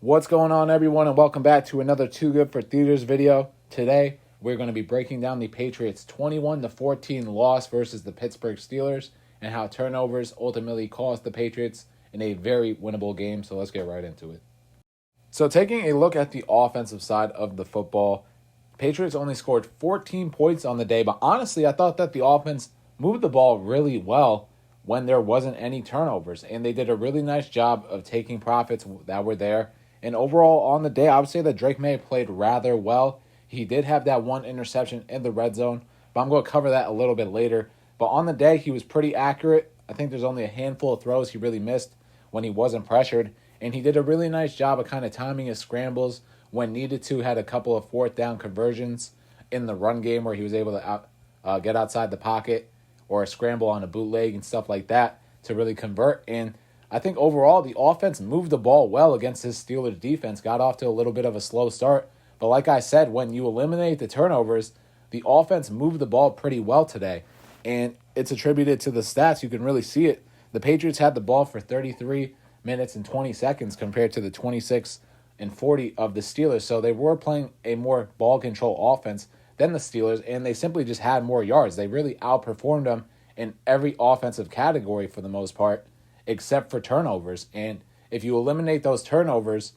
What's going on, everyone, and welcome back to another Too Good for Theaters video. Today, we're going to be breaking down the Patriots' 21-14 loss versus the Pittsburgh Steelers and how turnovers ultimately cost the Patriots in a very winnable game. So let's get right into it. So taking a look at the offensive side of the football, Patriots only scored 14 points on the day, but honestly, I thought that the offense moved the ball really well when there wasn't any turnovers, and they did a really nice job of taking profits that were there. And overall, on the day, I would say that Drake May played rather well. He did have that one interception in the red zone, but I'm going to cover that a little bit later. But on the day, he was pretty accurate. I think there's only a handful of throws he really missed when he wasn't pressured. And he did a really nice job of kind of timing his scrambles when needed to. Had a couple of fourth down conversions in the run game where he was able to get outside the pocket or a scramble on a bootleg and stuff like that to really convert. And I think overall, the offense moved the ball well against his Steelers defense, got off to a little bit of a slow start. But like I said, when you eliminate the turnovers, the offense moved the ball pretty well today. And it's attributed to the stats. You can really see it. The Patriots had the ball for 33 minutes and 20 seconds compared to the 26 and 40 of the Steelers. So they were playing a more ball control offense than the Steelers, and they simply just had more yards. They really outperformed them in every offensive category for the most part, except for turnovers. And if you eliminate those turnovers,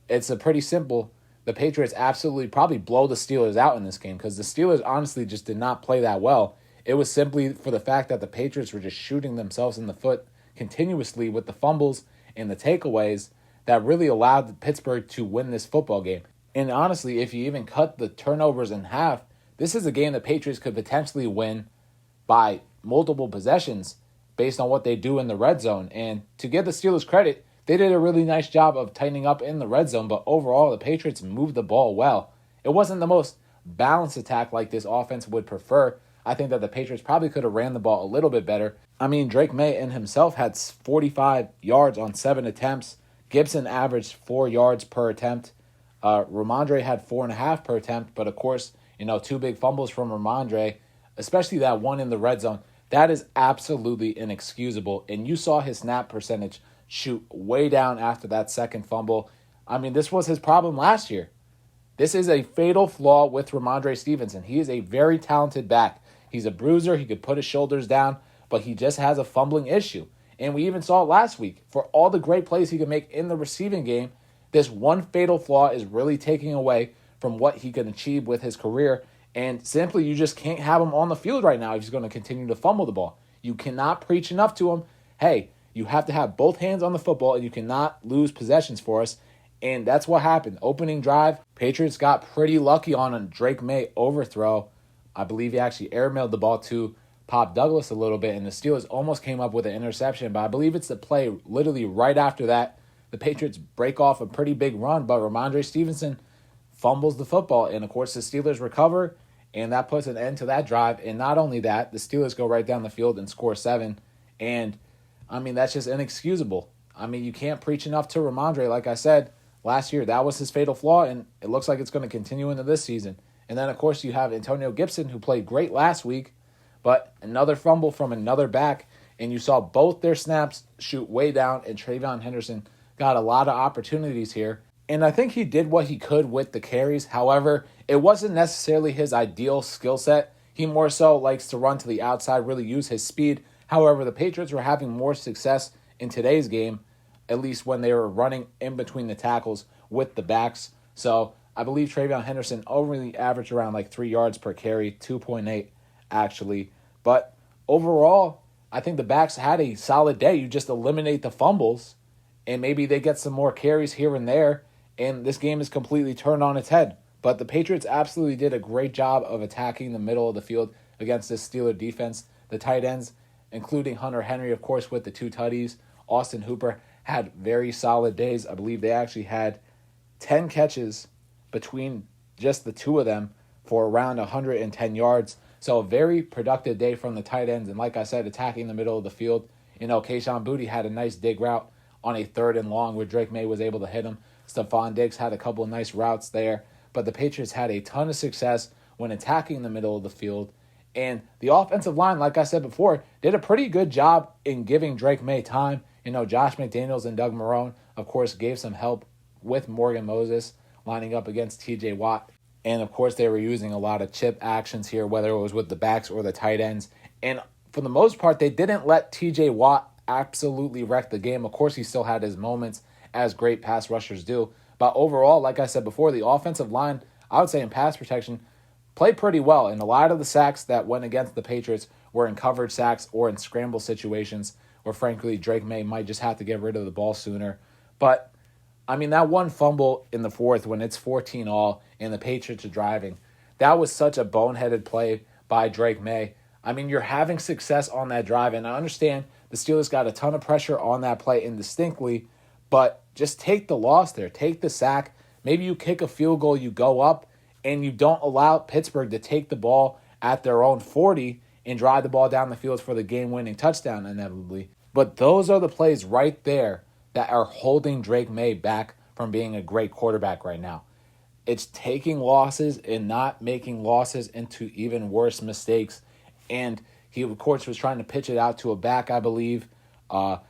it's a pretty simple. The Patriots absolutely probably blow the Steelers out in this game because the Steelers honestly just did not play that well. It was simply for the fact that the Patriots were just shooting themselves in the foot continuously with the fumbles and the takeaways that really allowed Pittsburgh to win this football game. And honestly, if you even cut the turnovers in half, this is a game the Patriots could potentially win by multiple possessions based on what they do in the red zone. And to give the Steelers credit, they did a really nice job of tightening up in the red zone, but overall, the Patriots moved the ball well. It wasn't the most balanced attack like this offense would prefer. I think that the Patriots probably could have ran the ball a little bit better. I mean, Drake May in himself had 45 yards on 7 attempts. Gibson averaged 4 yards per attempt. Ramondre had 4.5 per attempt, but of course, 2 big fumbles from Ramondre, especially that one in the red zone. That is absolutely inexcusable. And you saw his snap percentage shoot way down after that second fumble. I mean, this was his problem last year. This is a fatal flaw with Ramondre Stevenson. He is a very talented back. He's a bruiser. He could put his shoulders down, but he just has a fumbling issue. And we even saw it last week. For all the great plays he could make in the receiving game, this one fatal flaw is really taking away from what he can achieve with his career. And simply, you just can't have him on the field right now if he's going to continue to fumble the ball. You cannot preach enough to him. Hey, you have to have both hands on the football, and you cannot lose possessions for us. And that's what happened. Opening drive, Patriots got pretty lucky on a Drake May overthrow. I believe he actually airmailed the ball to Pop Douglas a little bit, and the Steelers almost came up with an interception. But I believe it's the play literally right after that. The Patriots break off a pretty big run, but Ramondre Stevenson fumbles the football. And, of course, the Steelers recover, and that puts an end to that drive. And not only that, the Steelers go right down the field and score 7. And, I mean, that's just inexcusable. I mean, you can't preach enough to Ramondre. Like I said, last year, that was his fatal flaw, and it looks like it's going to continue into this season. And then, of course, you have Antonio Gibson, who played great last week, but another fumble from another back, and you saw both their snaps shoot way down, and Travion Henderson got a lot of opportunities here. And I think he did what he could with the carries. However, it wasn't necessarily his ideal skill set. He more so likes to run to the outside, really use his speed. However, the Patriots were having more success in today's game, at least when they were running in between the tackles with the backs. So I believe Travion Henderson only averaged around like 3 yards per carry, 2.8 actually. But overall, I think the backs had a solid day. You just eliminate the fumbles, and maybe they get some more carries here and there, and this game is completely turned on its head. But the Patriots absolutely did a great job of attacking the middle of the field against this Steeler defense. The tight ends, including Hunter Henry, of course, with the 2 tutties. Austin Hooper had very solid days. I believe they actually had 10 catches between just the 2 of them for around 110 yards. So a very productive day from the tight ends. And like I said, attacking the middle of the field. Kayshon Boutte had a nice dig route on a 3rd and long where Drake May was able to hit him. Stephon Diggs had a couple of nice routes there. But the Patriots had a ton of success when attacking the middle of the field. And the offensive line, like I said before, did a pretty good job in giving Drake May time. Josh McDaniels and Doug Marrone, of course, gave some help with Morgan Moses lining up against TJ Watt. And of course, they were using a lot of chip actions here, whether it was with the backs or the tight ends. And for the most part, they didn't let TJ Watt absolutely wreck the game. Of course, he still had his moments, as great pass rushers do. But overall, like I said before, the offensive line, I would say in pass protection, played pretty well. And a lot of the sacks that went against the Patriots were in coverage sacks or in scramble situations where, frankly, Drake May might just have to get rid of the ball sooner. But, I mean, that one fumble in the fourth when it's 14-all and the Patriots are driving, that was such a boneheaded play by Drake May. I mean, you're having success on that drive, and I understand the Steelers got a ton of pressure on that play indistinctly, but just take the loss there. Take the sack. Maybe you kick a field goal, you go up, and you don't allow Pittsburgh to take the ball at their own 40 and drive the ball down the field for the game-winning touchdown inevitably. But those are the plays right there that are holding Drake May back from being a great quarterback right now. It's taking losses and not making losses into even worse mistakes. And he, of course, was trying to pitch it out to a back, I believe,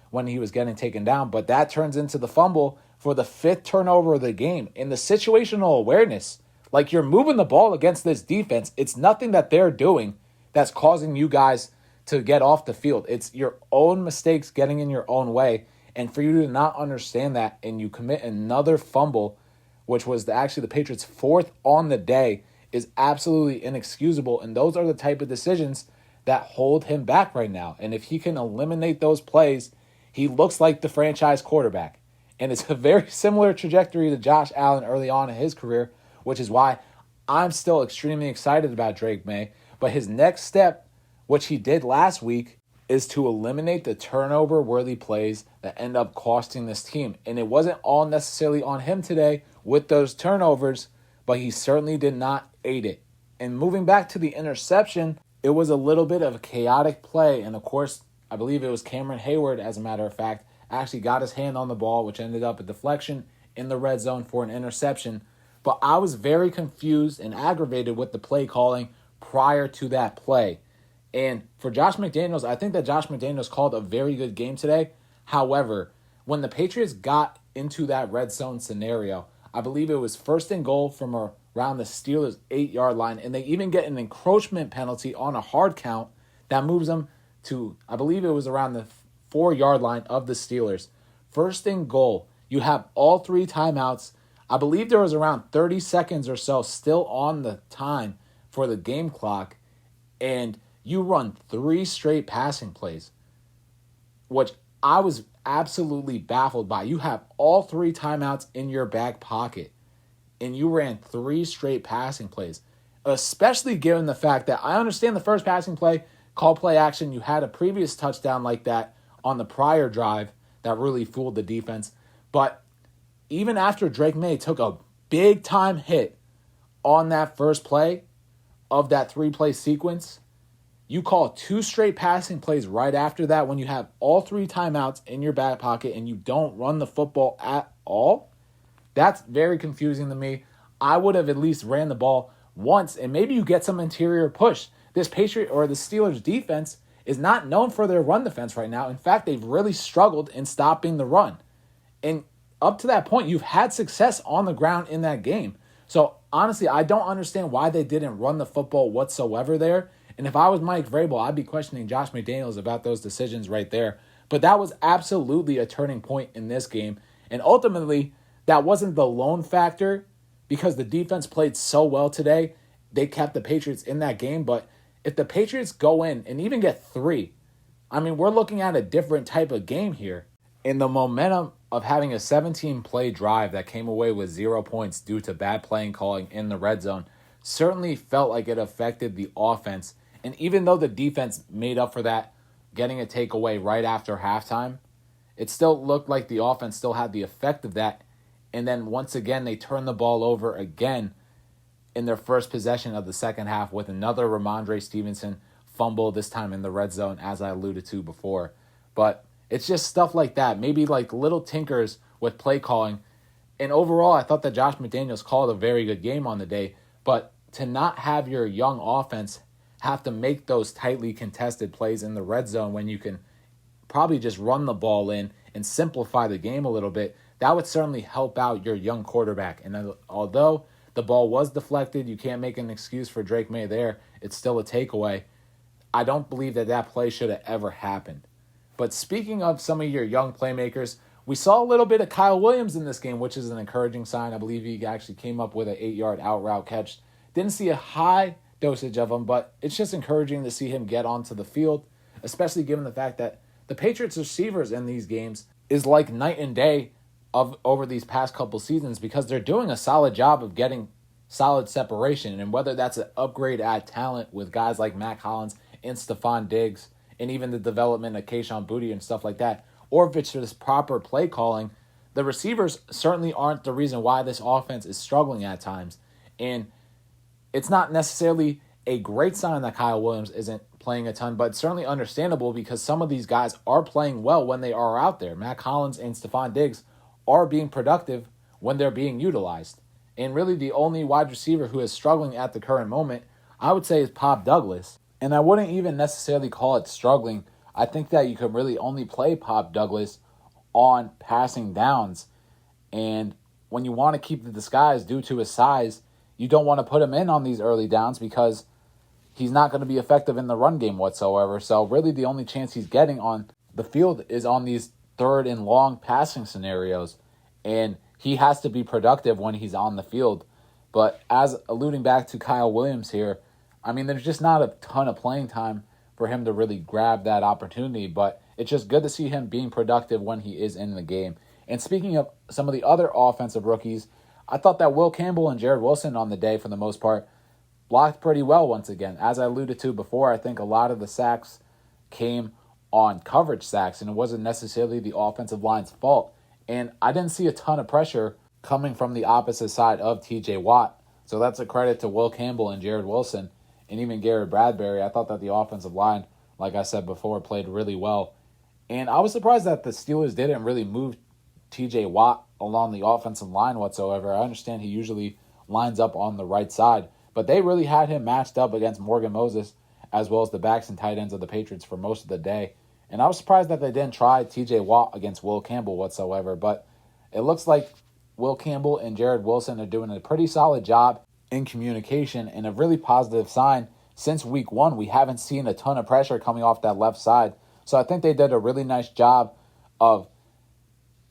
when he was getting taken down. But that turns into the fumble for the fifth turnover of the game. In the situational awareness, like you're moving the ball against this defense, it's nothing that they're doing that's causing you guys to get off the field. It's your own mistakes getting in your own way. And for you to not understand that and you commit another fumble, which was actually the Patriots' fourth on the day, is absolutely inexcusable. And those are the type of decisions that hold him back right now. And if he can eliminate those plays, he looks like the franchise quarterback. And it's a very similar trajectory to Josh Allen early on in his career, which is why I'm still extremely excited about Drake May. But his next step, which he did last week, is to eliminate the turnover-worthy plays that end up costing this team. And it wasn't all necessarily on him today with those turnovers, but he certainly did not aid it. And moving back to the interception, it was a little bit of a chaotic play. And of course, I believe it was Cameron Hayward, as a matter of fact, actually got his hand on the ball, which ended up a deflection in the red zone for an interception. But I was very confused and aggravated with the play calling prior to that play. And for Josh McDaniels, I think that Josh McDaniels called a very good game today. However, when the Patriots got into that red zone scenario, I believe it was 1st and goal from around the Steelers' 8-yard line, and they even get an encroachment penalty on a hard count that moves them to, I believe it was around the 4-yard line of the Steelers. 1st and goal, you have all 3 timeouts. I believe there was around 30 seconds or so still on the time for the game clock, and you run 3 straight passing plays, which I was absolutely baffled by. You have all 3 timeouts in your back pocket, and you ran 3 straight passing plays, especially given the fact that I understand the first passing play, call play action, you had a previous touchdown like that on the prior drive that really fooled the defense. But even after Drake May took a big-time hit on that first play of that 3-play sequence, you call 2 straight passing plays right after that when you have all 3 timeouts in your back pocket and you don't run the football at all? That's very confusing to me. I would have at least ran the ball once, and maybe you get some interior push. This Patriot or the Steelers defense is not known for their run defense right now. In fact, they've really struggled in stopping the run. And up to that point, you've had success on the ground in that game. So honestly, I don't understand why they didn't run the football whatsoever there. And if I was Mike Vrabel, I'd be questioning Josh McDaniels about those decisions right there. But that was absolutely a turning point in this game. And ultimately, that wasn't the lone factor because the defense played so well today. They kept the Patriots in that game. But if the Patriots go in and even get 3, I mean, we're looking at a different type of game here. And the momentum of having a 17-play drive that came away with 0 points due to bad playing calling in the red zone certainly felt like it affected the offense. And even though the defense made up for that, getting a takeaway right after halftime, it still looked like the offense still had the effect of that. And then once again, they turned the ball over again in their first possession of the second half with another Ramondre Stevenson fumble, this time in the red zone, as I alluded to before. But it's just stuff like that, maybe like little tinkers with play calling. And overall, I thought that Josh McDaniels called a very good game on the day. But to not have your young offense have to make those tightly contested plays in the red zone when you can probably just run the ball in and simplify the game a little bit, that would certainly help out your young quarterback. And although the ball was deflected, you can't make an excuse for Drake May there. It's still a takeaway. I don't believe that play should have ever happened. But speaking of some of your young playmakers, we saw a little bit of Kyle Williams in this game, which is an encouraging sign. I believe he actually came up with an 8-yard out route catch. Didn't see a high dosage of him, but it's just encouraging to see him get onto the field, especially given the fact that the Patriots receivers in these games is like night and day over these past couple seasons, because they're doing a solid job of getting solid separation. And whether that's an upgrade at talent with guys like Matt Collins and Stephon Diggs, and even the development of Kayshon Boutte and stuff like that, or if it's just proper play calling, the receivers certainly aren't the reason why this offense is struggling at times. And it's not necessarily a great sign that Kyle Williams isn't playing a ton, but it's certainly understandable because some of these guys are playing well when they are out there. Matt Collins and Stephon Diggs are being productive when they're being utilized. And really the only wide receiver who is struggling at the current moment, I would say, is Pop Douglas. And I wouldn't even necessarily call it struggling. I think that you could really only play Pop Douglas on passing downs. And when you want to keep the disguise due to his size, you don't want to put him in on these early downs because he's not going to be effective in the run game whatsoever. So really the only chance he's getting on the field is on these third and long passing scenarios. And he has to be productive when he's on the field. But as alluding back to Kyle Williams here, I mean, there's just not a ton of playing time for him to really grab that opportunity, but it's just good to see him being productive when he is in the game. And speaking of some of the other offensive rookies, I thought that Will Campbell and Jared Wilson on the day, for the most part, blocked pretty well once again. As I alluded to before, I think a lot of the sacks came on coverage sacks, and it wasn't necessarily the offensive line's fault. And I didn't see a ton of pressure coming from the opposite side of TJ Watt. So that's a credit to Will Campbell and Jared Wilson. And even Garrett Bradbury. I thought that the offensive line, like I said before, played really well. And I was surprised that the Steelers didn't really move TJ Watt along the offensive line whatsoever. I understand he usually lines up on the right side, but they really had him matched up against Morgan Moses as well as the backs and tight ends of the Patriots for most of the day. And I was surprised that they didn't try TJ Watt against Will Campbell whatsoever, but it looks like Will Campbell and Jared Wilson are doing a pretty solid job in communication, and a really positive sign. Since week 1, we haven't seen a ton of pressure coming off that left side. So I think they did a really nice job of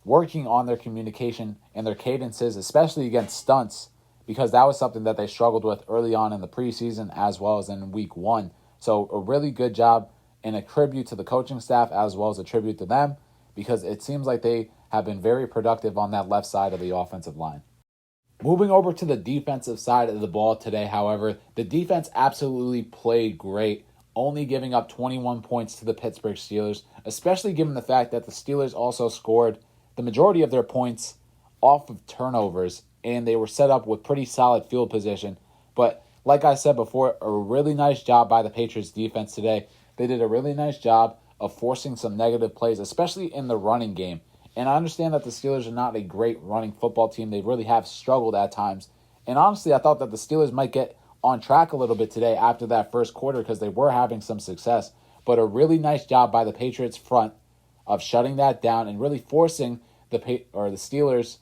working on their communication and their cadences, especially against stunts, because that was something that they struggled with early on in the preseason as well as in week 1. So a really good job, and a tribute to the coaching staff as well as a tribute to them, because it seems like they have been very productive on that left side of the offensive line. Moving over to the defensive side of the ball today, however, the defense absolutely played great, only giving up 21 points to the Pittsburgh Steelers, especially given the fact that the Steelers also scored the majority of their points off of turnovers, and they were set up with pretty solid field position. But like I said before, a really nice job by the Patriots defense today. They did a really nice job of forcing some negative plays, especially in the running game. And I understand that the Steelers are not a great running football team. They really have struggled at times. And honestly, I thought that the Steelers might get on track a little bit today after that first quarter because they were having some success. But a really nice job by the Patriots front of shutting that down and really forcing the Steelers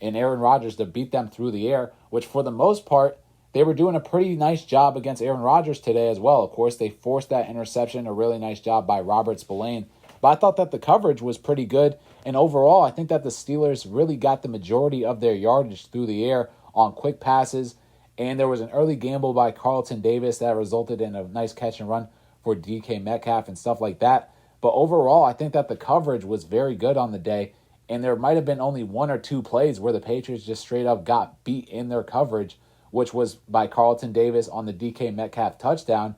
and Aaron Rodgers to beat them through the air, which for the most part, they were doing a pretty nice job against Aaron Rodgers today as well. Of course, they forced that interception, a really nice job by Robert Spillane. But I thought that the coverage was pretty good. And overall, I think that the Steelers really got the majority of their yardage through the air on quick passes. And there was an early gamble by Carlton Davis that resulted in a nice catch and run for DK Metcalf and stuff like that. But overall, I think that the coverage was very good on the day. And there might have been only 1 or 2 plays where the Patriots just straight up got beat in their coverage, which was by Carlton Davis on the DK Metcalf touchdown.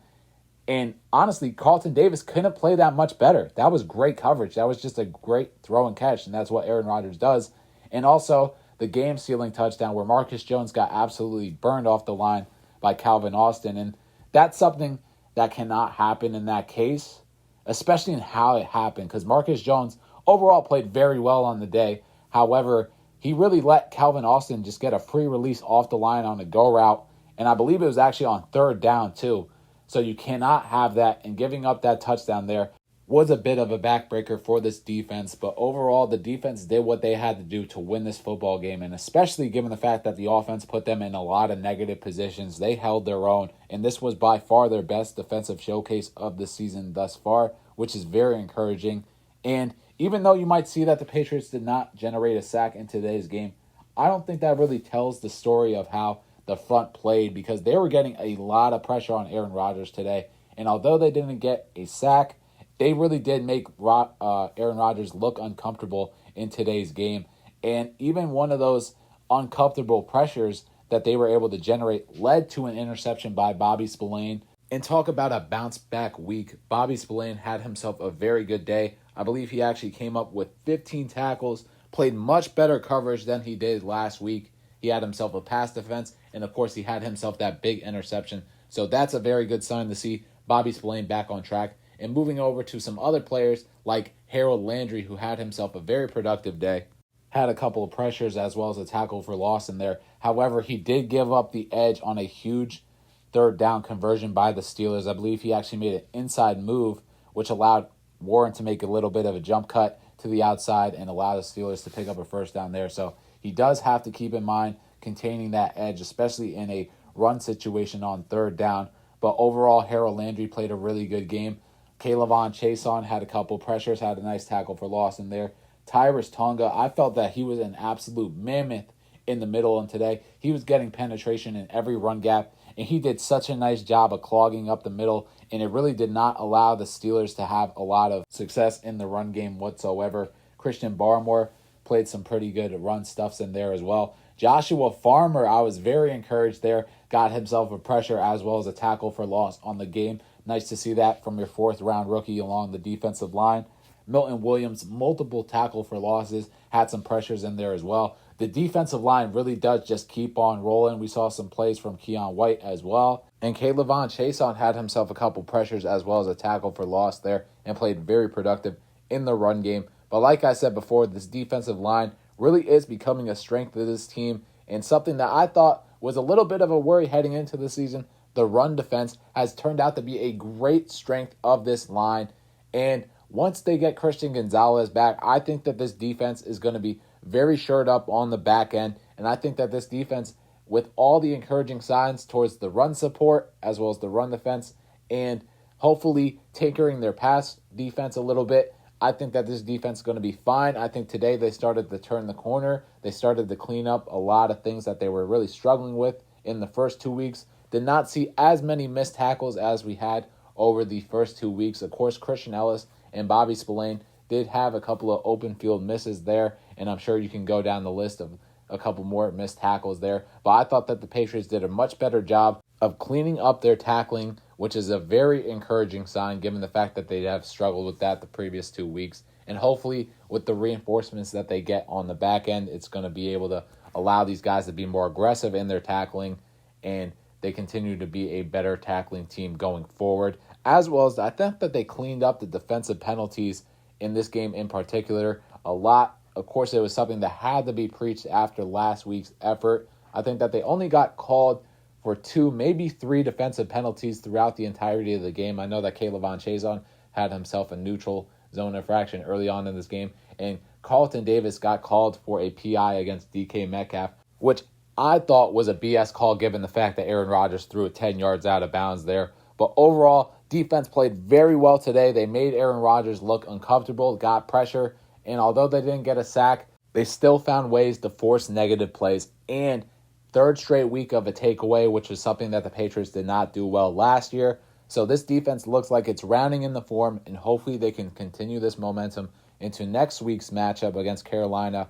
And honestly, Carlton Davis couldn't play that much better. That was great coverage. That was just a great throw and catch, and that's what Aaron Rodgers does. And also the game-sealing touchdown where Marcus Jones got absolutely burned off the line by Calvin Austin. And that's something that cannot happen in that case, especially in how it happened, because Marcus Jones overall played very well on the day. However, he really let Calvin Austin just get a free release off the line on a go route, and I believe it was actually on 3rd down too. So you cannot have that, and giving up that touchdown there was a bit of a backbreaker for this defense, but overall the defense did what they had to do to win this football game, and especially given the fact that the offense put them in a lot of negative positions, they held their own, and this was by far their best defensive showcase of the season thus far, which is very encouraging. And even though you might see that the Patriots did not generate a sack in today's game, I don't think that really tells the story of how the front played, because they were getting a lot of pressure on Aaron Rodgers today, and although they didn't get a sack, they really did make Aaron Rodgers look uncomfortable in today's game. And even one of those uncomfortable pressures that they were able to generate led to an interception by Bobby Spillane. And talk about a bounce-back week. Bobby Spillane had himself a very good day. I believe he actually came up with 15 tackles, played much better coverage than he did last week. He had himself a pass defense, and of course he had himself that big interception. So that's a very good sign to see Bobby Spillane back on track. And moving over to some other players like Harold Landry, who had himself a very productive day, had a couple of pressures as well as a tackle for loss in there. However, he did give up the edge on a huge third down conversion by the Steelers. I believe he actually made an inside move, which allowed Warren to make a little bit of a jump cut to the outside and allow the Steelers to pick up a first down there. So he does have to keep in mind containing that edge, especially in a run situation on third down. But overall, Harold Landry played a really good game. Kayvon Chason had a couple pressures, had a nice tackle for loss in there. Tyrus Tonga, I felt that he was an absolute mammoth in the middle, and today he was getting penetration in every run gap, and he did such a nice job of clogging up the middle, and it really did not allow the Steelers to have a lot of success in the run game whatsoever. Christian Barmore played some pretty good run stuffs in there as well. Joshua Farmer, I was very encouraged there, got himself a pressure as well as a tackle for loss on the game. Nice to see that from your fourth-round rookie along the defensive line. Milton Williams, multiple tackle for losses, had some pressures in there as well. The defensive line really does just keep on rolling. We saw some plays from Keon White as well. And Kayvon Chason had himself a couple pressures as well as a tackle for loss there and played very productive in the run game. But like I said before, this defensive line really is becoming a strength of this team, and something that I thought was a little bit of a worry heading into the season. The run defense has turned out to be a great strength of this line. And once they get Christian Gonzalez back, I think that this defense is going to be very shored up on the back end. And I think that this defense, with all the encouraging signs towards the run support as well as the run defense, and hopefully tinkering their pass defense a little bit, I think that this defense is going to be fine. I think today they started to turn the corner. They started to clean up a lot of things that they were really struggling with in the first 2 weeks. Did not see as many missed tackles as we had over the first 2 weeks. Of course, Christian Ellis and Bobby Spillane did have a couple of open field misses there, and I'm sure you can go down the list of a couple more missed tackles there. But I thought that the Patriots did a much better job of cleaning up their tackling, which is a very encouraging sign given the fact that they have struggled with that the previous 2 weeks. And hopefully with the reinforcements that they get on the back end, it's going to be able to allow these guys to be more aggressive in their tackling, and they continue to be a better tackling team going forward. As well as I think that they cleaned up the defensive penalties in this game in particular a lot. Of course, it was something that had to be preached after last week's effort. I think that they only got called for 2, maybe 3 defensive penalties throughout the entirety of the game. I know that Kayvon Chason had himself a neutral zone infraction early on in this game, and Carlton Davis got called for a PI against DK Metcalf, which I thought was a BS call given the fact that Aaron Rodgers threw it 10 yards out of bounds there. But overall, defense played very well today. They made Aaron Rodgers look uncomfortable, got pressure, and although they didn't get a sack, they still found ways to force negative plays. And third straight week of a takeaway, which was something that the Patriots did not do well last year. So this defense looks like it's rounding in the form, and hopefully they can continue this momentum into next week's matchup against Carolina.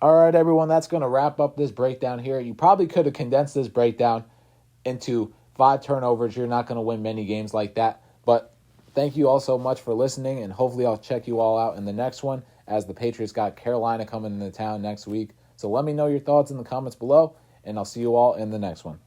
All right, everyone, that's going to wrap up this breakdown here. You probably could have condensed this breakdown into 5 turnovers. You're not going to win many games like that. But thank you all so much for listening, and hopefully I'll check you all out in the next one as the Patriots got Carolina coming into town next week. So let me know your thoughts in the comments below, and I'll see you all in the next one.